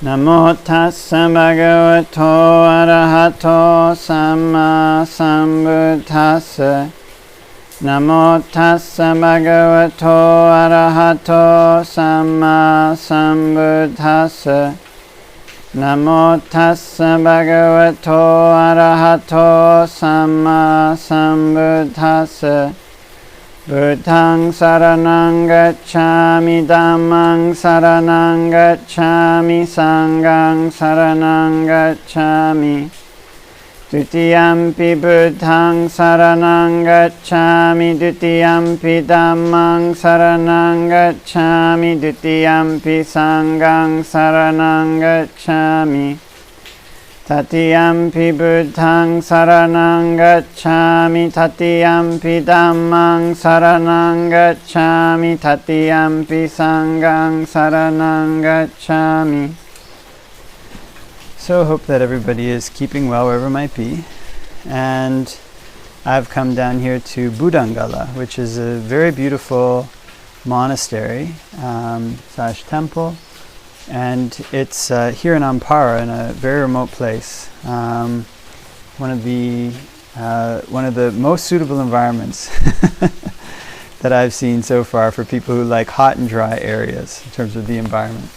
Namo tassa bhagavato arahato samma sambuddhassa. Namo tassa bhagavato arahato samma sambuddhassa. Namo tassa bhagavato arahato samma sambuddhassa. Buddhaṃ saranang gacchāmi, Dhammāṃ saranang gacchāmi, Sanghaṃ saranang gacchāmi. Dutiyampi Buddhaṃ saranang gacchāmi, Dutiyampi Dhammāṃ saranang gacchāmi, Dutiyampi Sanghaṃ saranang gacchāmi. Tatiyampi Buddhaṃ saranang gacchāmi, Tatiyampi Dhammāṃ saranang gacchāmi, Tatiyampi Sanghaṃ saranang gacchāmi. So hope that everybody is keeping well wherever it might be. And I've come down here to Budangala, which is a very beautiful monastery slash temple. And it's here in Ampara, in a very remote place. One of the most suitable environments that I've seen so far for people who like hot and dry areas in terms of the environment.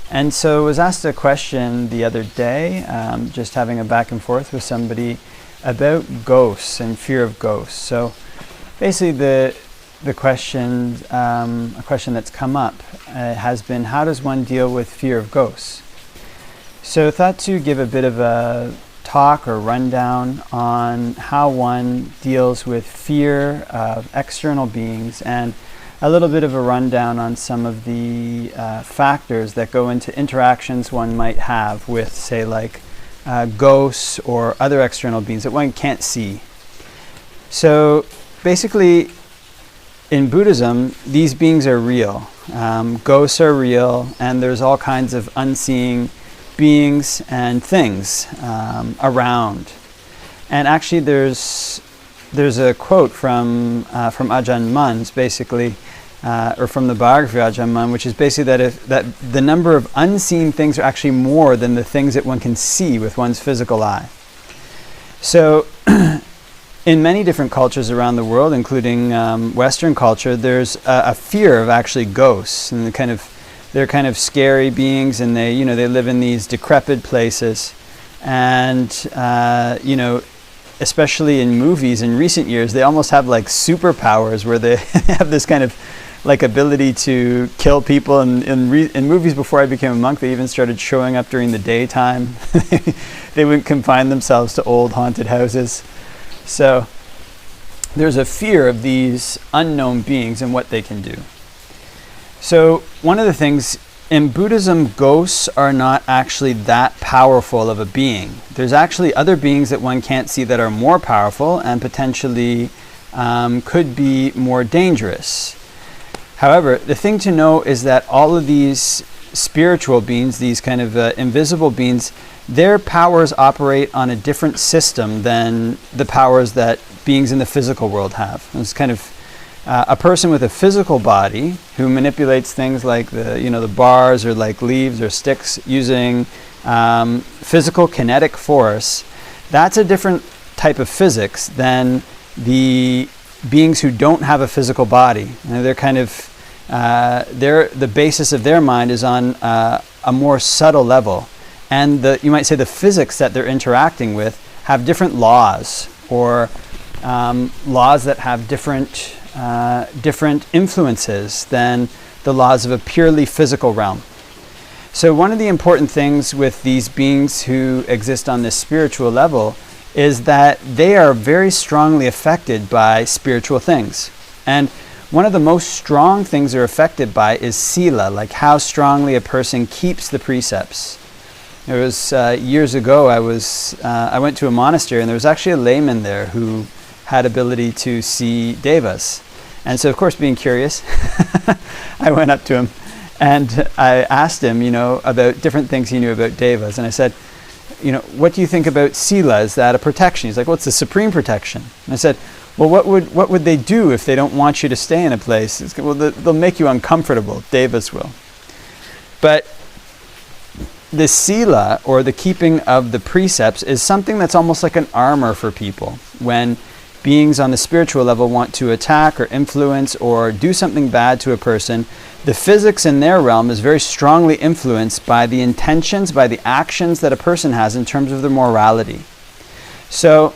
And so I was asked a question the other day, just having a back and forth with somebody about ghosts and fear of ghosts. So basically the question, a question that's come up has been, how does one deal with fear of ghosts? So I thought to give a bit of a talk or rundown on how one deals with fear of external beings, and a little bit of a rundown on some of the factors that go into interactions one might have with, say, like ghosts or other external beings that one can't see. So basically, in Buddhism, these beings are real. Ghosts are real, and there's all kinds of unseen beings and things around. And actually, there's a quote from Ajahn Mun's, basically, or from the biography of Ajahn Mun, which is basically that the number of unseen things are actually more than the things that one can see with one's physical eye. So in many different cultures around the world, including Western culture, there's a fear of actually ghosts, and they're kind of scary beings, and they live in these decrepit places, and especially in movies in recent years, they almost have like superpowers where they have this kind of like ability to kill people. And in movies before I became a monk, they even started showing up during the daytime. They wouldn't confine themselves to old haunted houses. So there's a fear of these unknown beings and what they can do. So one of the things in Buddhism, ghosts are not actually that powerful of a being. There's actually other beings that one can't see that are more powerful and potentially could be more dangerous. However, the thing to know is that all of these spiritual beings, these kind of invisible beings, their powers operate on a different system than the powers that beings in the physical world have. It's kind of a person with a physical body who manipulates things like the bars or like leaves or sticks using physical kinetic force. That's a different type of physics than the beings who don't have a physical body. They're kind of the basis of their mind is on a more subtle level. And you might say the physics that they're interacting with have different laws, or laws that have different influences than the laws of a purely physical realm. So one of the important things with these beings who exist on this spiritual level is that they are very strongly affected by spiritual things. And one of the most strong things they're affected by is sila, like how strongly a person keeps the precepts. It was years ago, I went to a monastery, and there was actually a layman there who had ability to see devas. And so, of course, being curious, I went up to him and I asked him, about different things he knew about devas. And I said, what do you think about sila? Is that a protection? He's like, well, it's the supreme protection. And I said, well, what would they do if they don't want you to stay in a place? Well, they'll make you uncomfortable. Devas will. But the sila, or the keeping of the precepts, is something that's almost like an armor for people. When beings on the spiritual level want to attack or influence or do something bad to a person, the physics in their realm is very strongly influenced by the intentions, by the actions that a person has in terms of their morality. So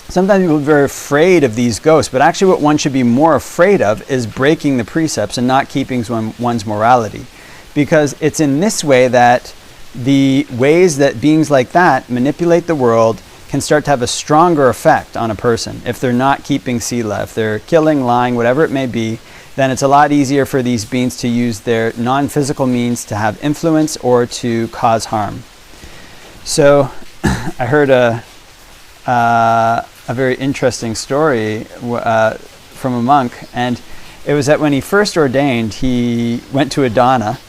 sometimes people are very afraid of these ghosts, but actually what one should be more afraid of is breaking the precepts and not keeping one's morality. Because it's in this way that the ways that beings like that manipulate the world can start to have a stronger effect on a person. If they're not keeping sila, if they're killing, lying, whatever it may be, then it's a lot easier for these beings to use their non-physical means to have influence or to cause harm. So I heard a very interesting story from a monk, and it was that when he first ordained, he went to a dana,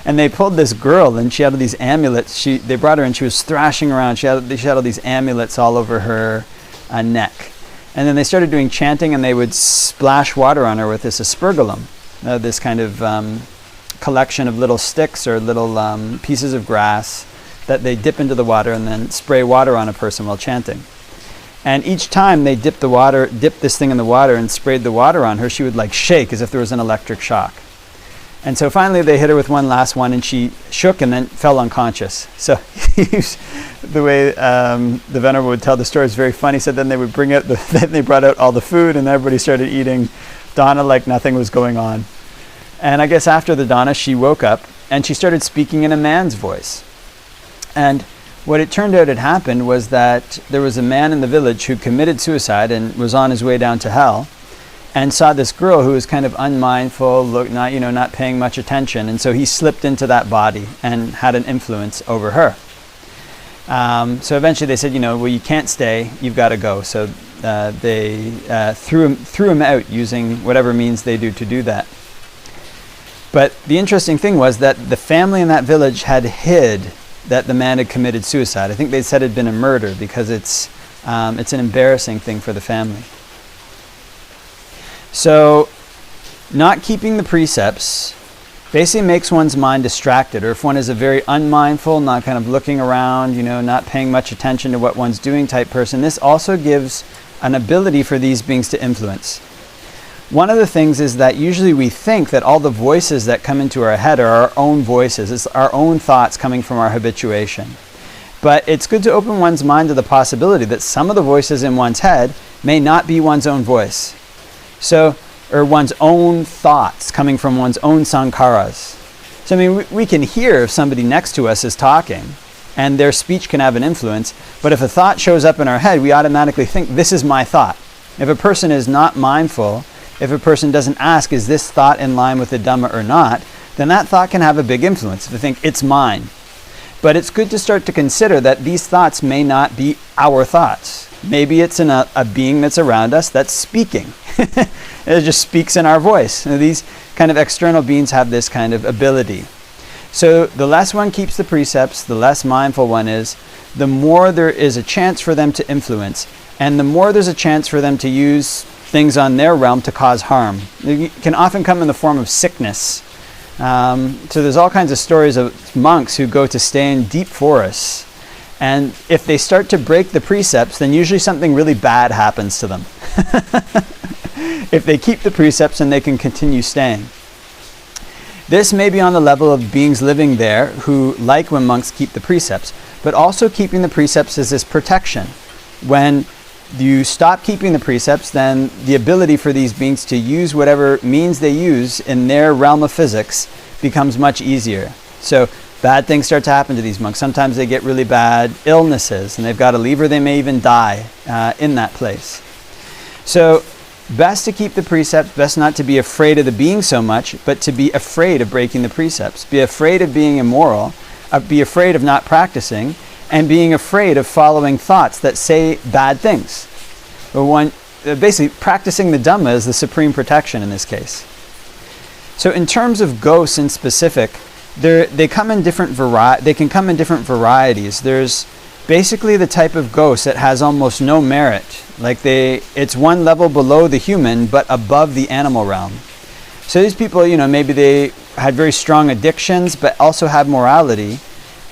and they pulled this girl, and she had all these amulets. They brought her, and she was thrashing around. She had all these amulets all over her neck. And then they started doing chanting, and they would splash water on her with this aspergillum, this kind of collection of little sticks or little pieces of grass that they dip into the water and then spray water on a person while chanting. And each time they dipped this thing in the water and sprayed the water on her, she would like shake as if there was an electric shock. And so finally they hit her with one last one, and she shook and then fell unconscious. So the way the Venerable would tell the story is very funny. He said then they would then they brought out all the food, and everybody started eating dana like nothing was going on. And I guess after the dana, she woke up and she started speaking in a man's voice. And what it turned out had happened was that there was a man in the village who committed suicide and was on his way down to hell, and saw this girl who was kind of unmindful, not paying much attention, and so he slipped into that body and had an influence over her. So eventually they said, well, you can't stay, you've got to go. So they threw him out using whatever means they do to do that. But the interesting thing was that the family in that village had hid that the man had committed suicide. I think they said it had been a murder because it's an embarrassing thing for the family. So not keeping the precepts basically makes one's mind distracted, or if one is a very unmindful, not kind of looking around, not paying much attention to what one's doing type person, this also gives an ability for these beings to influence. One of the things is that usually we think that all the voices that come into our head are our own voices. It's our own thoughts coming from our habituation. But it's good to open one's mind to the possibility that some of the voices in one's head may not be one's own voice. Or one's own thoughts coming from one's own sankharas. So we can hear if somebody next to us is talking, and their speech can have an influence, but if a thought shows up in our head, we automatically think, this is my thought. If a person is not mindful, if a person doesn't ask, is this thought in line with the Dhamma or not, then that thought can have a big influence. If they think, it's mine. But it's good to start to consider that these thoughts may not be our thoughts. Maybe it's a being that's around us that's speaking. It just speaks in our voice. These kind of external beings have this kind of ability. So the less one keeps the precepts, the less mindful one is, the more there is a chance for them to influence, and the more there's a chance for them to use things on their realm to cause harm. It can often come in the form of sickness. So there's all kinds of stories of monks who go to stay in deep forests, and if they start to break the precepts, then usually something really bad happens to them. If they keep the precepts, then they can continue staying. This may be on the level of beings living there who like when monks keep the precepts, but also keeping the precepts is this protection. When you stop keeping the precepts, then the ability for these beings to use whatever means they use in their realm of physics becomes much easier. So bad things start to happen to these monks. Sometimes they get really bad illnesses and they've got to leave, or they may even die in that place. So best to keep the precepts, best not to be afraid of the being so much, but to be afraid of breaking the precepts. Be afraid of being immoral, be afraid of not practicing, and being afraid of following thoughts that say bad things. Basically, practicing the Dhamma is the supreme protection in this case. So in terms of ghosts in specific, they come in different they can come in different varieties. There's basically the type of ghost that has almost no merit. It's one level below the human, but above the animal realm. So these people, maybe they had very strong addictions, but also have morality.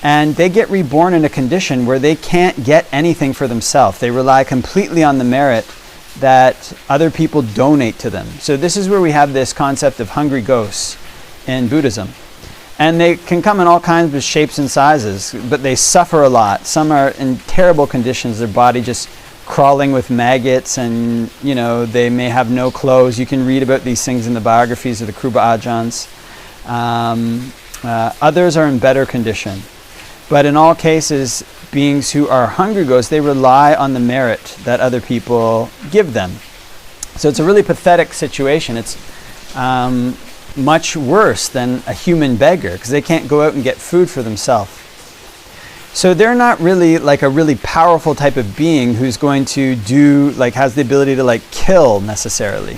And they get reborn in a condition where they can't get anything for themselves. They rely completely on the merit that other people donate to them. So this is where we have this concept of hungry ghosts in Buddhism. And they can come in all kinds of shapes and sizes, but they suffer a lot. Some are in terrible conditions, their body just crawling with maggots, and they may have no clothes. You can read about these things in the biographies of the Kruba Ajahns. Others are in better condition. But in all cases, beings who are hungry ghosts, they rely on the merit that other people give them. So it's a really pathetic situation. It's much worse than a human beggar, because they can't go out and get food for themselves. So they're not really like a really powerful type of being who's going to has the ability to kill necessarily.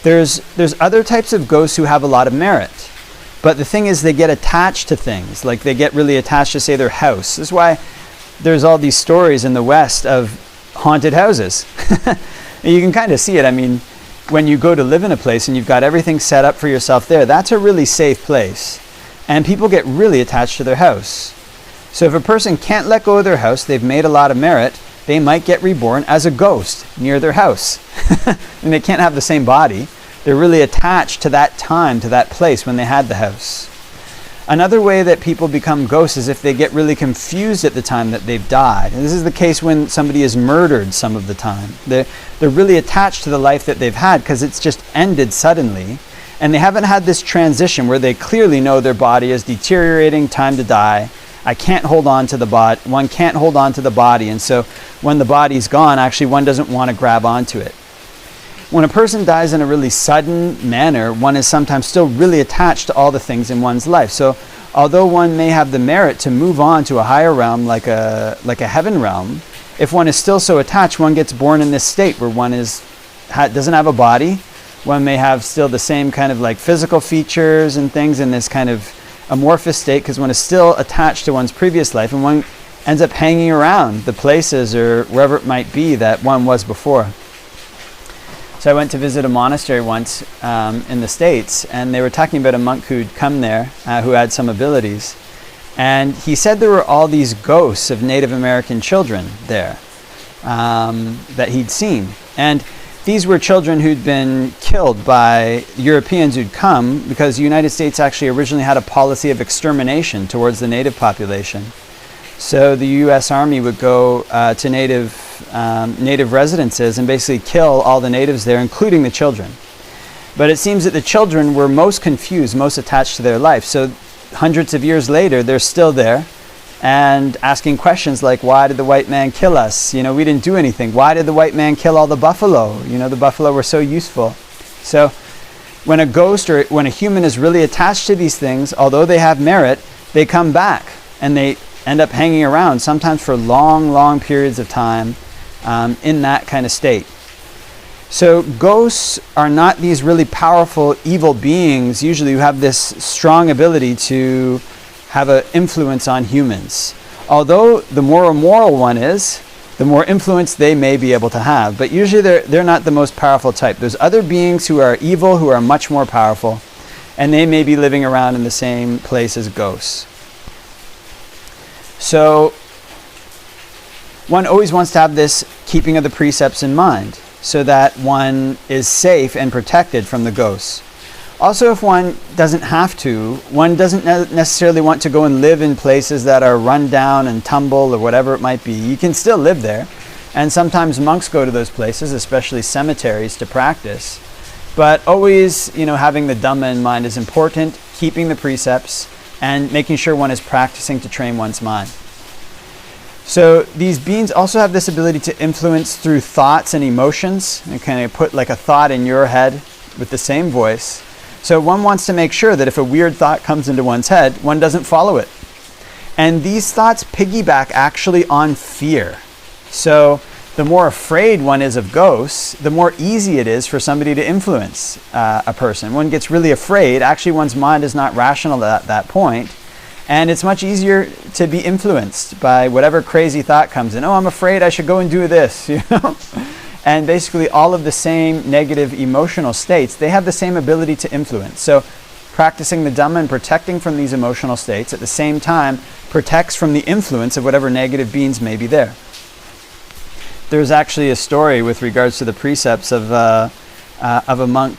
There's other types of ghosts who have a lot of merit. But the thing is, they get attached to things. Like they get really attached to, say, their house. This is why there's all these stories in the West of haunted houses. You can kind of see it. I mean, when you go to live in a place and you've got everything set up for yourself there, that's a really safe place. And people get really attached to their house. So if a person can't let go of their house, they've made a lot of merit, they might get reborn as a ghost near their house. And they can't have the same body. They're really attached to that time, to that place when they had the house. Another way that people become ghosts is if they get really confused at the time that they've died. And this is the case when somebody is murdered some of the time. They're really attached to the life that they've had because it's just ended suddenly. And they haven't had this transition where they clearly know their body is deteriorating, time to die. I can't hold on to the body. One can't hold on to the body. And so when the body's gone, actually one doesn't want to grab onto it. When a person dies in a really sudden manner, one is sometimes still really attached to all the things in one's life. So although one may have the merit to move on to a higher realm like a heaven realm, if one is still so attached, one gets born in this state where one doesn't have a body. One may have still the same kind of physical features and things in this kind of amorphous state because one is still attached to one's previous life, and one ends up hanging around the places or wherever it might be that one was before. So I went to visit a monastery once in the States, and they were talking about a monk who'd come there who had some abilities. And he said there were all these ghosts of Native American children there that he'd seen. And these were children who'd been killed by Europeans who'd come because the United States actually originally had a policy of extermination towards the native population. So the U.S. Army would go to native residences and basically kill all the natives there, including the children. But it seems that the children were most confused, most attached to their life. So hundreds of years later, they're still there and asking questions like, why did the white man kill us? We didn't do anything. Why did the white man kill all the buffalo? The buffalo were so useful. So when a ghost or when a human is really attached to these things, although they have merit, they come back and they end up hanging around, sometimes for long, long periods of time in that kind of state. So ghosts are not these really powerful evil beings, usually who have this strong ability to have an influence on humans. Although the more immoral one is, the more influence they may be able to have. But usually they're not the most powerful type. There's other beings who are evil, who are much more powerful, and they may be living around in the same place as ghosts. So one always wants to have this keeping of the precepts in mind so that one is safe and protected from the ghosts. Also, if one doesn't have to, one doesn't necessarily want to go and live in places that are run down and tumble or whatever it might be. You can still live there. And sometimes monks go to those places, especially cemeteries, to practice. But always, having the Dhamma in mind is important, keeping the precepts, and making sure one is practicing to train one's mind. So these beings also have this ability to influence through thoughts and emotions, and kind of put a thought in your head with the same voice. So one wants to make sure that if a weird thought comes into one's head, one doesn't follow it. And these thoughts piggyback actually on fear. So the more afraid one is of ghosts, the more easy it is for somebody to influence a person. One gets really afraid. Actually, one's mind is not rational at that point. And it's much easier to be influenced by whatever crazy thought comes in. Oh, I'm afraid I should go and do this, And basically all of the same negative emotional states, they have the same ability to influence. So practicing the Dhamma and protecting from these emotional states, at the same time protects from the influence of whatever negative beings may be there. There's actually a story with regards to the precepts of a monk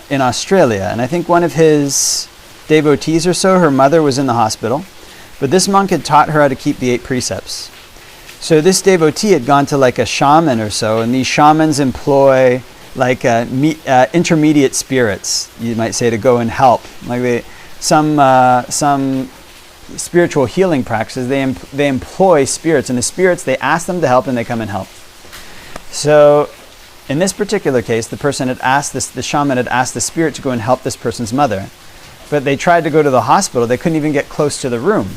in Australia, and I think one of his devotees or so, her mother was in the hospital, but this monk had taught her how to keep the 8 precepts. So this devotee had gone to like a shaman or so, and these shamans employ like intermediate spirits, you might say, to go and help. Like some spiritual healing practices, they employ spirits, and the spirits, they ask them to help, and they come and help. So in this particular case, the shaman had asked the spirit to go and help this person's mother. But they tried to go to the hospital. They couldn't even get close to the room.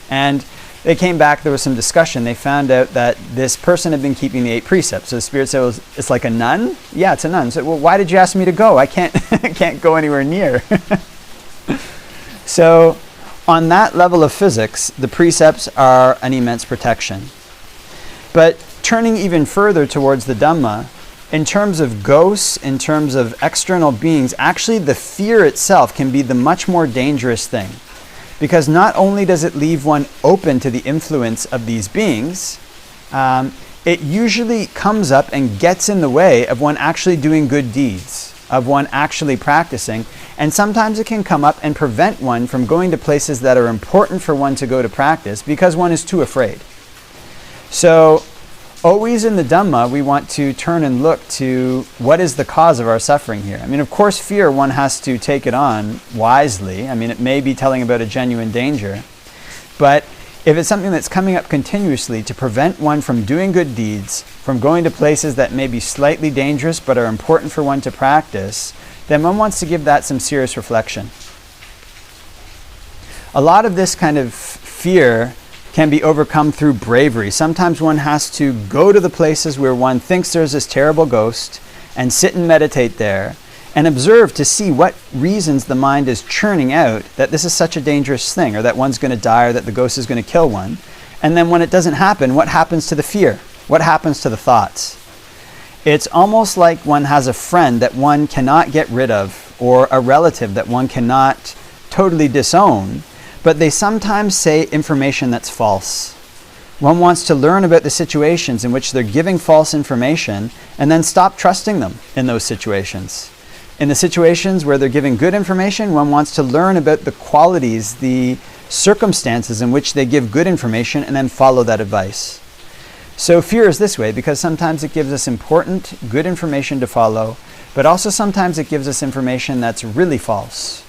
And they came back, there was some discussion. They found out that this person had been keeping the 8 precepts. So the spirit said, well, it's like a nun? Yeah, it's a nun. So, well, why did you ask me to go? I can't go anywhere near. So on that level of physics, the precepts are an immense protection. But turning even further towards the Dhamma, in terms of ghosts, in terms of external beings, actually the fear itself can be the much more dangerous thing. Because not only does it leave one open to the influence of these beings, it usually comes up and gets in the way of one actually doing good deeds, of one actually practicing. And sometimes it can come up and prevent one from going to places that are important for one to go to practice because one is too afraid. So always in the Dhamma, we want to turn and look to what is the cause of our suffering here. I mean, of course, fear, one has to take it on wisely. I mean, it may be telling about a genuine danger. But if it's something that's coming up continuously to prevent one from doing good deeds, from going to places that may be slightly dangerous but are important for one to practice, then one wants to give that some serious reflection. A lot of this kind of fear can be overcome through bravery. Sometimes one has to go to the places where one thinks there's this terrible ghost and sit and meditate there and observe to see what reasons the mind is churning out that this is such a dangerous thing, or that one's going to die, or that the ghost is going to kill one. And then when it doesn't happen, what happens to the fear? What happens to the thoughts? It's almost like one has a friend that one cannot get rid of, or a relative that one cannot totally disown, but they sometimes say information that's false. One wants to learn about the situations in which they're giving false information and then stop trusting them in those situations. In the situations where they're giving good information, one wants to learn about the qualities, the circumstances in which they give good information and then follow that advice. So fear is this way because sometimes it gives us important, good information to follow, but also sometimes it gives us information that's really false.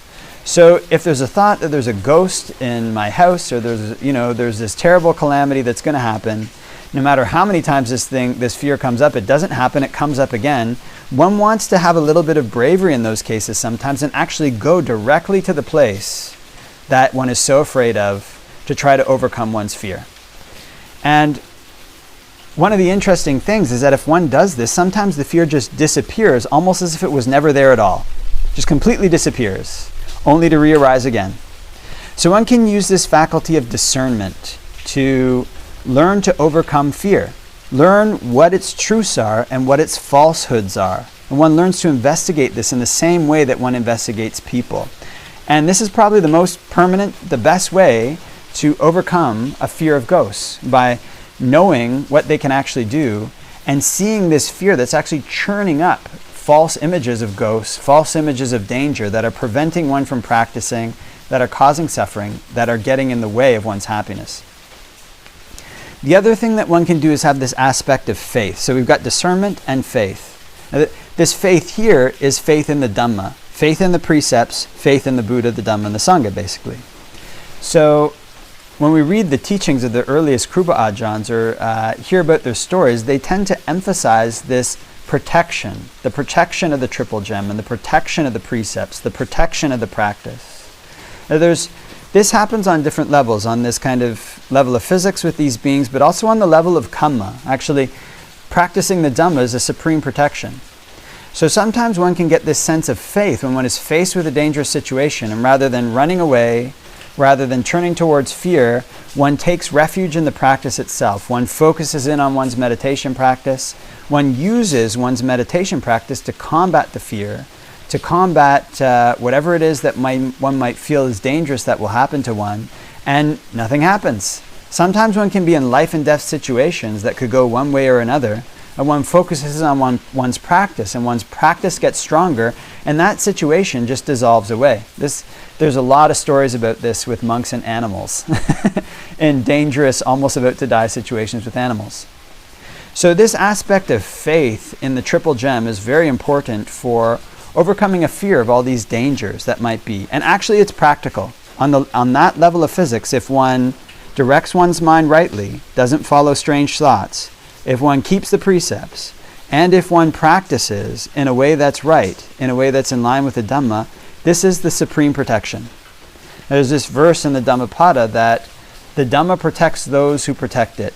So if there's a thought that there's a ghost in my house, or there's this terrible calamity that's going to happen, no matter how many times this fear comes up, it doesn't happen, it comes up again. One wants to have a little bit of bravery in those cases sometimes and actually go directly to the place that one is so afraid of to try to overcome one's fear. And one of the interesting things is that if one does this, sometimes the fear just disappears, almost as if it was never there at all. Just completely disappears, only to re-arise again. So one can use this faculty of discernment to learn to overcome fear, learn what its truths are and what its falsehoods are. And one learns to investigate this in the same way that one investigates people. And this is probably the most permanent, the best way to overcome a fear of ghosts, by knowing what they can actually do and seeing this fear that's actually churning up false images of ghosts, false images of danger that are preventing one from practicing, that are causing suffering, that are getting in the way of one's happiness. The other thing that one can do is have this aspect of faith. So we've got discernment and faith. Now, this faith here is faith in the Dhamma, faith in the precepts, faith in the Buddha, the Dhamma, and the Sangha, basically. So when we read the teachings of the earliest Kruba Ajahns or hear about their stories, they tend to emphasize this protection, the protection of the triple gem and the protection of the precepts, the protection of the practice. Now this happens on different levels, on this kind of level of physics with these beings, but also on the level of kamma. Actually, practicing the Dhamma is a supreme protection. So sometimes one can get this sense of faith when one is faced with a dangerous situation, and rather than running away, rather than turning towards fear, one takes refuge in the practice itself. One focuses in on one's meditation practice. One uses one's meditation practice to combat the fear, to combat whatever it is that one might feel is dangerous that will happen to one, and nothing happens. Sometimes one can be in life and death situations that could go one way or another, and one focuses on one's practice, and one's practice gets stronger, and that situation just dissolves away. There's a lot of stories about this with monks and animals, in dangerous, almost about to die situations with animals. So this aspect of faith in the triple gem is very important for overcoming a fear of all these dangers that might be. And actually it's practical. On that level of physics, if one directs one's mind rightly, doesn't follow strange thoughts, if one keeps the precepts, and if one practices in a way that's right, in a way that's in line with the Dhamma, this is the supreme protection. There's this verse in the Dhammapada that the Dhamma protects those who protect it.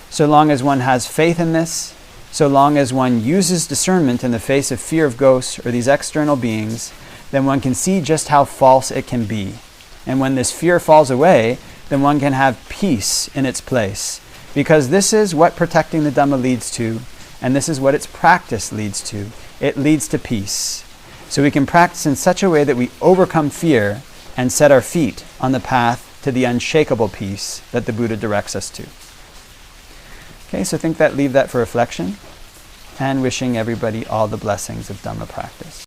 So long as one has faith in this, so long as one uses discernment in the face of fear of ghosts or these external beings, then one can see just how false it can be. And when this fear falls away, then one can have peace in its place. Because this is what protecting the Dhamma leads to, and this is what its practice leads to. It leads to peace. So we can practice in such a way that we overcome fear and set our feet on the path to the unshakable peace that the Buddha directs us to. Okay, so leave that for reflection, and wishing everybody all the blessings of Dhamma practice.